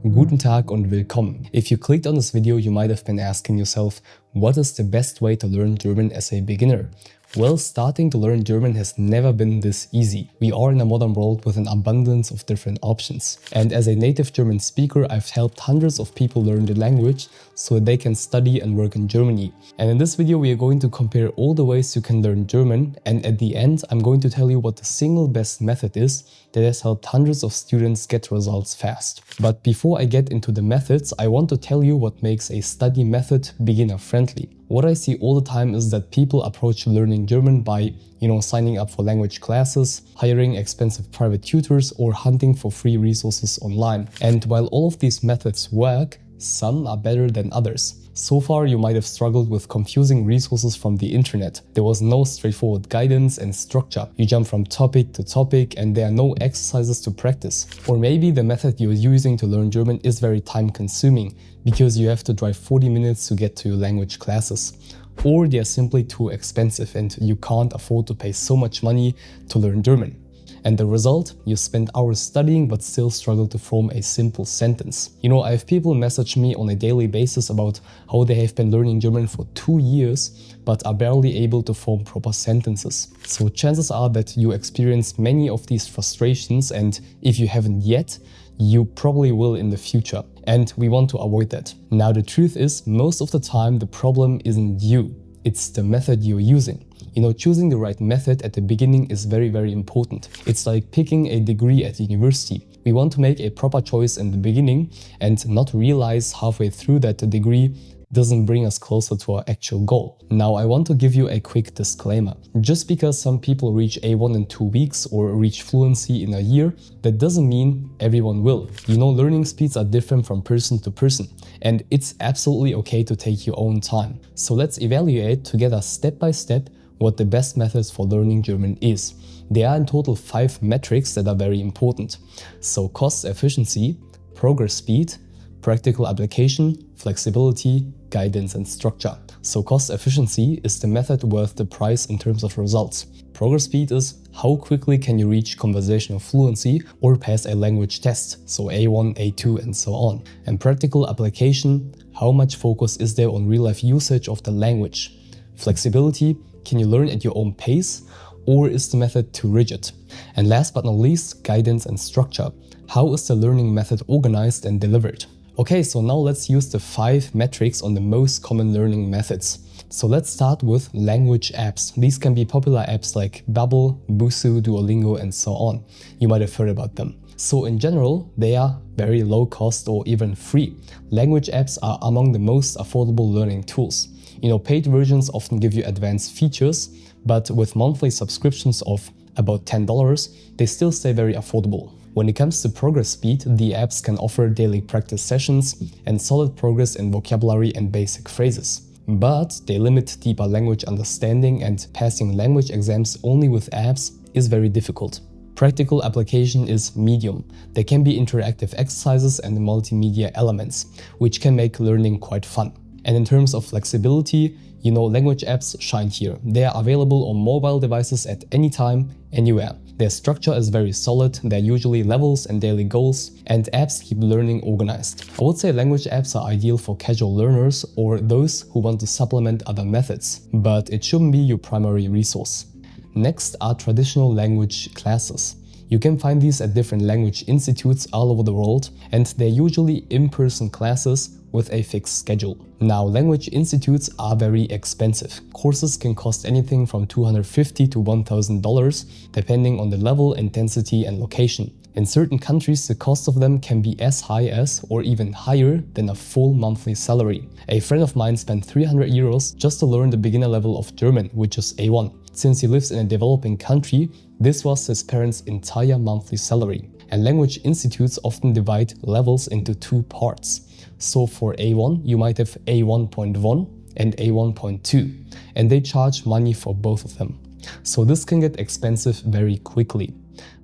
Guten Tag und willkommen. If you clicked on this video, you might have been asking yourself, what is the best way to learn German as a beginner? Well, starting to learn German has never been this easy. We are in a modern world with an abundance of different options. And as a native German speaker, I've helped hundreds of people learn the language so that they can study and work in Germany. And in this video, we are going to compare all the ways you can learn German. And at the end, I'm going to tell you what the single best method is that has helped hundreds of students get results fast. But before I get into the methods, I want to tell you what makes a study method beginner-friendly. What I see all the time is that people approach learning German by, signing up for language classes, hiring expensive private tutors, or hunting for free resources online. And while all of these methods work, some are better than others. So far, you might have struggled with confusing resources from the internet. There was no straightforward guidance and structure. You jump from topic to topic and there are no exercises to practice. Or maybe the method you're using to learn German is very time consuming because you have to drive 40 minutes to get to your language classes. Or they are simply too expensive and you can't afford to pay so much money to learn German. And the result? You spend hours studying but still struggle to form a simple sentence. I have people message me on a daily basis about how they have been learning German for 2 years but are barely able to form proper sentences. So chances are that you experience many of these frustrations, and if you haven't yet, you probably will in the future. And we want to avoid that. Now the truth is, most of the time the problem isn't you, it's the method you're using. Choosing the right method at the beginning is very, very important. It's like picking a degree at university. We want to make a proper choice in the beginning and not realize halfway through that the degree doesn't bring us closer to our actual goal. Now, I want to give you a quick disclaimer. Just because some people reach A1 in 2 weeks or reach fluency in a year, that doesn't mean everyone will. Learning speeds are different from person to person, and it's absolutely okay to take your own time. So let's evaluate together step by step what the best methods for learning German is. There are in total 5 metrics that are very important. So cost efficiency, progress speed, practical application, flexibility, guidance and structure. So cost efficiency is the method worth the price in terms of results. Progress speed is how quickly can you reach conversational fluency or pass a language test, so A1, A2 and so on. And practical application, how much focus is there on real-life usage of the language. Flexibility, can you learn at your own pace, or is the method too rigid? And last but not least, guidance and structure. How is the learning method organized and delivered? Okay, so now let's use the 5 metrics on the most common learning methods. So let's start with language apps. These can be popular apps like Babbel, Busuu, Duolingo and so on. You might have heard about them. So in general, they are very low cost or even free. Language apps are among the most affordable learning tools. Paid versions often give you advanced features, but with monthly subscriptions of about $10, they still stay very affordable. When it comes to progress speed, the apps can offer daily practice sessions and solid progress in vocabulary and basic phrases. But they limit deeper language understanding, and passing language exams only with apps is very difficult. Practical application is medium. There can be interactive exercises and multimedia elements, which can make learning quite fun. And in terms of flexibility, language apps shine here. They are available on mobile devices at any time, anywhere. Their structure is very solid, there are usually levels and daily goals, and apps keep learning organized. I would say language apps are ideal for casual learners or those who want to supplement other methods, but it shouldn't be your primary resource. Next are traditional language classes. You can find these at different language institutes all over the world, and they're usually in-person classes with a fixed schedule. Now, language institutes are very expensive. Courses can cost anything from $250 to $1,000, depending on the level, intensity, and location. In certain countries, the cost of them can be as high as or even higher than a full monthly salary. A friend of mine spent €300 just to learn the beginner level of German, which is A1. Since he lives in a developing country, this was his parents' entire monthly salary. And language institutes often divide levels into 2 parts. So for A1, you might have A1.1 and A1.2, and they charge money for both of them. So this can get expensive very quickly.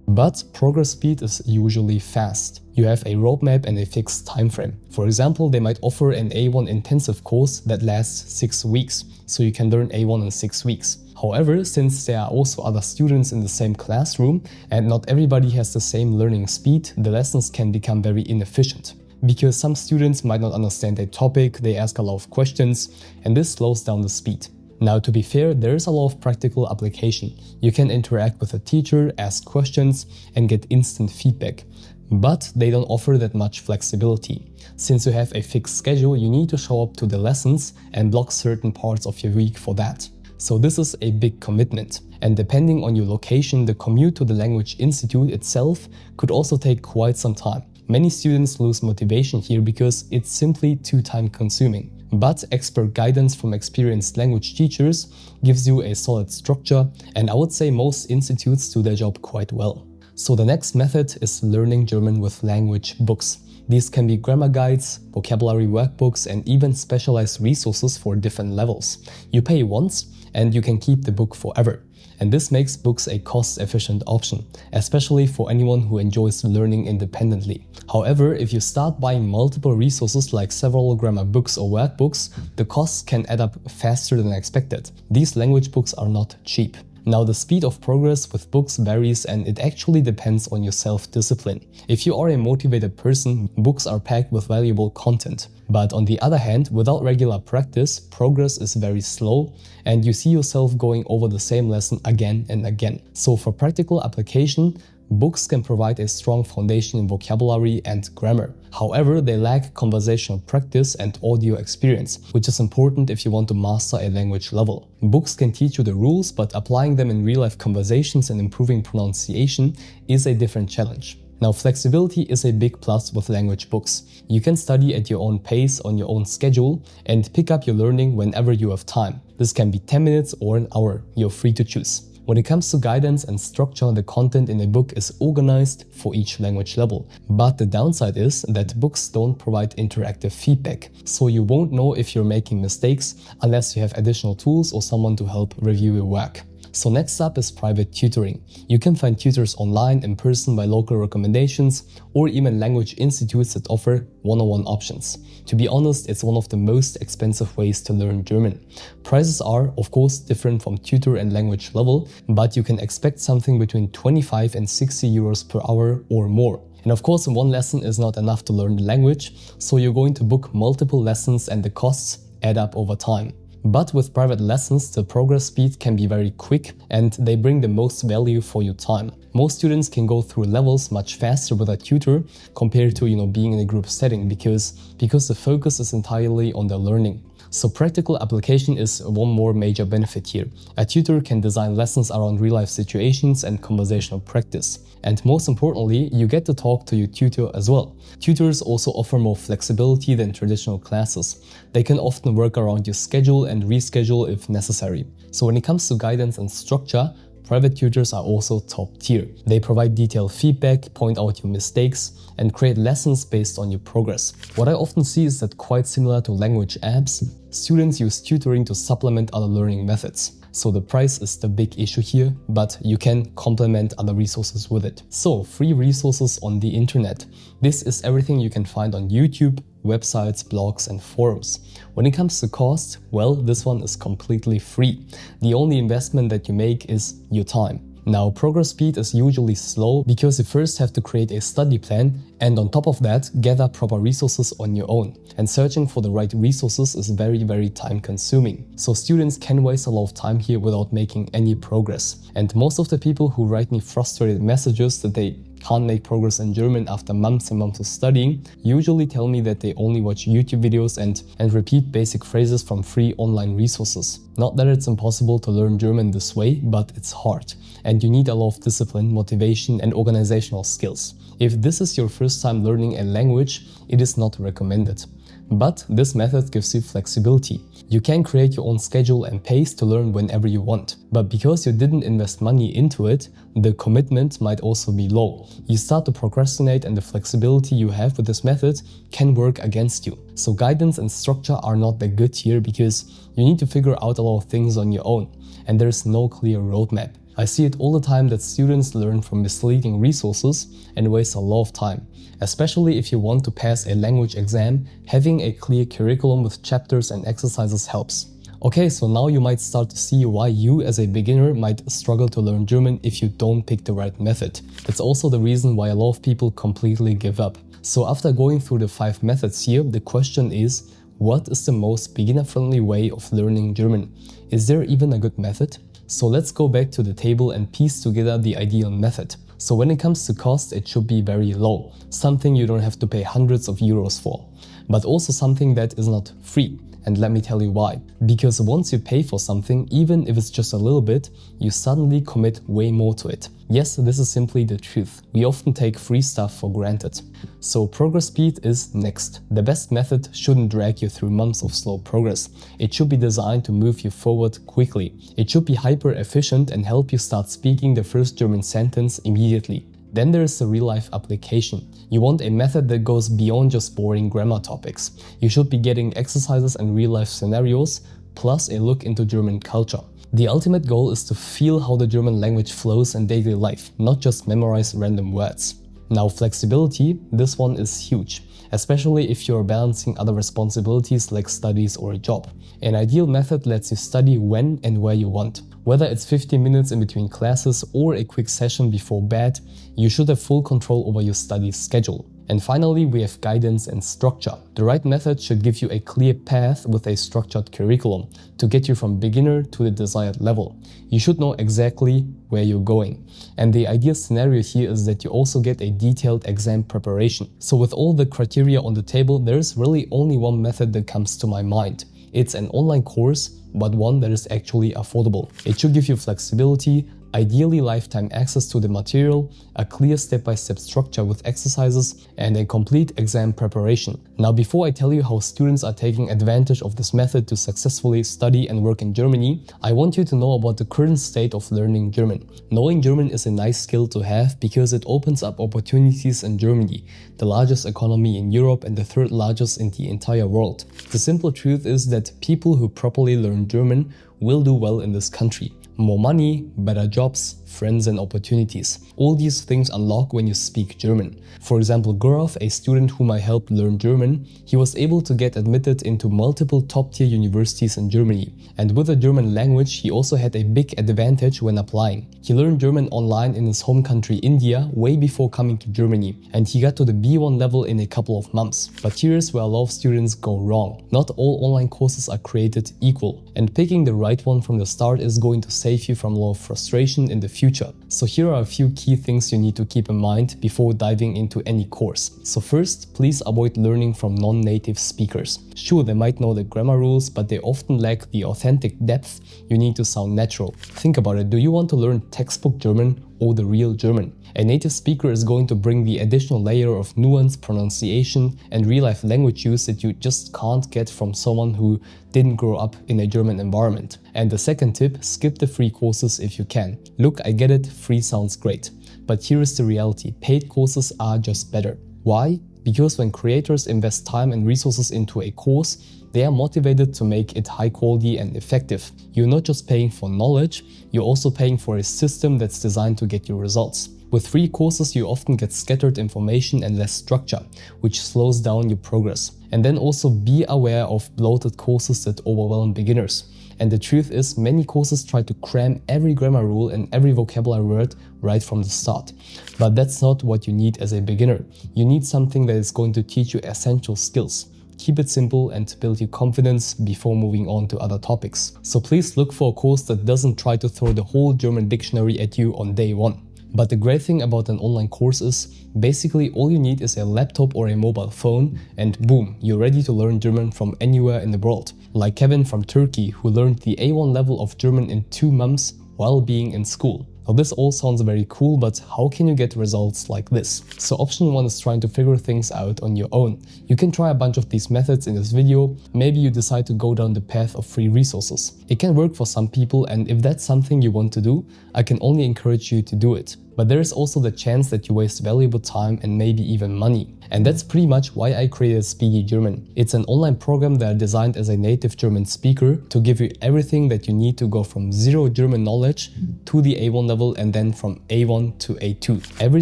But progress speed is usually fast. You have a roadmap and a fixed time frame. For example, they might offer an A1 intensive course that lasts 6 weeks, so you can learn A1 in 6 weeks. However, since there are also other students in the same classroom and not everybody has the same learning speed, the lessons can become very inefficient. because some students might not understand a topic, they ask a lot of questions, and this slows down the speed. Now, to be fair, there is a lot of practical application. You can interact with a teacher, ask questions, and get instant feedback. But they don't offer that much flexibility. Since you have a fixed schedule, you need to show up to the lessons and block certain parts of your week for that. So this is a big commitment. And depending on your location, the commute to the language institute itself could also take quite some time. Many students lose motivation here because it's simply too time consuming. But expert guidance from experienced language teachers gives you a solid structure, and I would say most institutes do their job quite well. So the next method is learning German with language books. These can be grammar guides, vocabulary workbooks, and even specialized resources for different levels. You pay once and you can keep the book forever. And this makes books a cost-efficient option, especially for anyone who enjoys learning independently. However, if you start buying multiple resources like several grammar books or workbooks, the costs can add up faster than expected. These language books are not cheap. Now, the speed of progress with books varies, and it actually depends on your self-discipline. If you are a motivated person, books are packed with valuable content. But on the other hand, without regular practice, progress is very slow, and you see yourself going over the same lesson again and again. So for practical application, books can provide a strong foundation in vocabulary and grammar. However, they lack conversational practice and audio experience, which is important if you want to master a language level. Books can teach you the rules, but applying them in real-life conversations and improving pronunciation is a different challenge. Now, flexibility is a big plus with language books. You can study at your own pace, on your own schedule, and pick up your learning whenever you have time. This can be 10 minutes or an hour. You're free to choose. When it comes to guidance and structure, the content in a book is organized for each language level. But the downside is that books don't provide interactive feedback, so you won't know if you're making mistakes unless you have additional tools or someone to help review your work. So next up is private tutoring. You can find tutors online, in person, by local recommendations, or even language institutes that offer one-on-one options. To be honest, it's one of the most expensive ways to learn German. Prices are, of course, different from tutor and language level, but you can expect something between 25 and 60 euros per hour or more. And of course, one lesson is not enough to learn the language, so you're going to book multiple lessons and the costs add up over time. But with private lessons, the progress speed can be very quick and they bring the most value for your time. Most students can go through levels much faster with a tutor compared to being in a group setting because the focus is entirely on the learning. So practical application is one more major benefit here. A tutor can design lessons around real-life situations and conversational practice. And most importantly, you get to talk to your tutor as well. Tutors also offer more flexibility than traditional classes. They can often work around your schedule and reschedule if necessary. So when it comes to guidance and structure, private tutors are also top tier. They provide detailed feedback, point out your mistakes, and create lessons based on your progress. What I often see is that, quite similar to language apps, students use tutoring to supplement other learning methods. So the price is the big issue here, but you can complement other resources with it. So free resources on the internet. This is everything you can find on YouTube, websites, blogs, and forums. When it comes to cost, well, this one is completely free. The only investment that you make is your time. Now, progress speed is usually slow because you first have to create a study plan and on top of that, gather proper resources on your own. And searching for the right resources is very, very time consuming. So students can waste a lot of time here without making any progress. And most of the people who write me frustrated messages that they can't make progress in German after months and months of studying usually tell me that they only watch YouTube videos and repeat basic phrases from free online resources. Not that it's impossible to learn German this way, but it's hard. And you need a lot of discipline, motivation, and organizational skills. If this is your first time learning a language, it is not recommended. But this method gives you flexibility. You can create your own schedule and pace to learn whenever you want. But because you didn't invest money into it, the commitment might also be low. You start to procrastinate and the flexibility you have with this method can work against you. So guidance and structure are not that good here because you need to figure out a lot of things on your own and there is no clear roadmap. I see it all the time that students learn from misleading resources and waste a lot of time. Especially if you want to pass a language exam, having a clear curriculum with chapters and exercises helps. Okay, so now you might start to see why you as a beginner might struggle to learn German if you don't pick the right method. That's also the reason why a lot of people completely give up. So after going through the 5 methods here, the question is, what is the most beginner-friendly way of learning German? Is there even a good method? So let's go back to the table and piece together the ideal method. So when it comes to cost, it should be very low, something you don't have to pay hundreds of euros for, but also something that is not free. And let me tell you why. Because once you pay for something, even if it's just a little bit, you suddenly commit way more to it. Yes, this is simply the truth. We often take free stuff for granted. So progress speed is next. The best method shouldn't drag you through months of slow progress. It should be designed to move you forward quickly. It should be hyper efficient and help you start speaking the first German sentence immediately. Then there is the real-life application. You want a method that goes beyond just boring grammar topics. You should be getting exercises and real-life scenarios, plus a look into German culture. The ultimate goal is to feel how the German language flows in daily life, not just memorize random words. Now, flexibility, this one is huge, especially if you're balancing other responsibilities like studies or a job. An ideal method lets you study when and where you want. Whether it's 15 minutes in between classes or a quick session before bed, you should have full control over your study schedule. And finally, we have guidance and structure. The right method should give you a clear path with a structured curriculum to get you from beginner to the desired level. You should know exactly where you're going. And the ideal scenario here is that you also get a detailed exam preparation. So with all the criteria on the table, there's really only one method that comes to my mind. It's an online course, but one that is actually affordable. It should give you flexibility, ideally lifetime access to the material, a clear step-by-step structure with exercises, and a complete exam preparation. Now, before I tell you how students are taking advantage of this method to successfully study and work in Germany, I want you to know about the current state of learning German. Knowing German is a nice skill to have because it opens up opportunities in Germany, the largest economy in Europe and the 3rd largest in the entire world. The simple truth is that people who properly learn German will do well in this country. More money, better jobs, friends and opportunities. All these things unlock when you speak German. For example, Gurov, a student whom I helped learn German, he was able to get admitted into multiple top-tier universities in Germany. And with the German language, he also had a big advantage when applying. He learned German online in his home country India way before coming to Germany, and he got to the B1 level in a couple of months. But here's where a lot of students go wrong. Not all online courses are created equal, and picking the right one from the start is going to save you from a lot of frustration in the future. So here are a few key things you need to keep in mind before diving into any course. So first, please avoid learning from non-native speakers. Sure, they might know the grammar rules, but they often lack the authentic depth you need to sound natural. Think about it, do you want to learn textbook German or the real German? A native speaker is going to bring the additional layer of nuance, pronunciation, and real-life language use that you just can't get from someone who didn't grow up in a German environment. And the second tip, skip the free courses if you can. Look, I get it, free sounds great. But here is the reality, paid courses are just better. Why? Because when creators invest time and resources into a course, they are motivated to make it high quality and effective. You're not just paying for knowledge, you're also paying for a system that's designed to get you results. With free courses, you often get scattered information and less structure, which slows down your progress. And then also be aware of bloated courses that overwhelm beginners. And the truth is, many courses try to cram every grammar rule and every vocabulary word right from the start. But that's not what you need as a beginner. You need something that is going to teach you essential skills. Keep it simple and build your confidence before moving on to other topics. So please look for a course that doesn't try to throw the whole German dictionary at you on day one. But the great thing about an online course is, basically all you need is a laptop or a mobile phone and boom, you're ready to learn German from anywhere in the world. Like Kevin from Turkey, who learned the A1 level of German in 2 months while being in school. Now this all sounds very cool, but how can you get results like this? So option 1 is trying to figure things out on your own. You can try a bunch of these methods in this video. Maybe you decide to go down the path of free resources. It can work for some people, and if that's something you want to do, I can only encourage you to do it. But there is also the chance that you waste valuable time and maybe even money. And that's pretty much why I created Speedy German. It's an online program that I designed as a native German speaker to give you everything that you need to go from zero German knowledge to the A1 level and then from A1 to A2. Every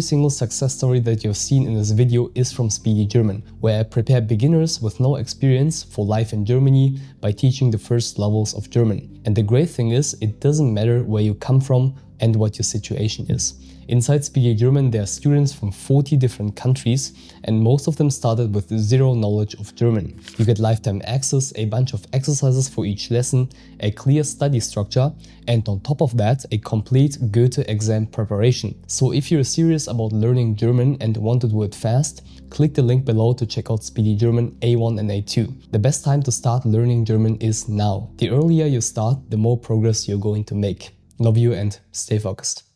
single success story that you've seen in this video is from Speedy German, where I prepare beginners with no experience for life in Germany by teaching the first levels of German. And the great thing is, it doesn't matter where you come from, and what your situation is. Inside Speedy German, there are students from 40 different countries, and most of them started with zero knowledge of German. You get lifetime access, a bunch of exercises for each lesson, a clear study structure, and on top of that, a complete Goethe exam preparation. So if you're serious about learning German and want to do it fast, click the link below to check out Speedy German A1 and A2. The best time to start learning German is now. The earlier you start, the more progress you're going to make. Love you and stay focused.